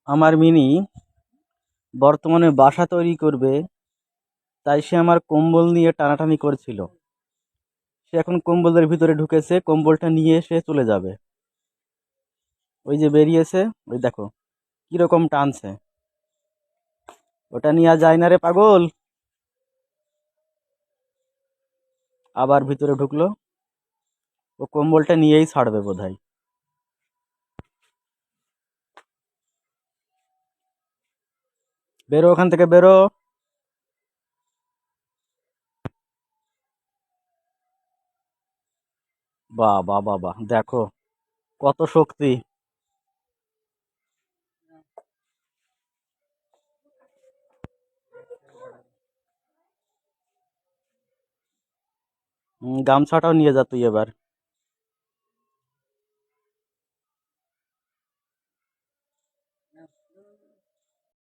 আমার মিনি বর্তমানে বাসা তৈরি করবে, তাই সে আমার কম্বল নিয়ে টানাটানি করছিল। সে এখন কম্বলের ভিতরে ঢুকেছে, কম্বলটা নিয়ে সে চলে যাবে। ওই যে বেরিয়েছে, ওই দেখো কিরকম টানছে। ওটা নিয়ে যায় না রে পাগল। আবার ভিতরে ঢুকলো। ও কম্বলটা নিয়েই ছাড়বে বোধহয়। বেরো ওখান থেকে, বেরো। বাহ বাহ বাহ বাহ, দেখো কত শক্তি। গামছাটাও নিয়ে যা তুই এবার।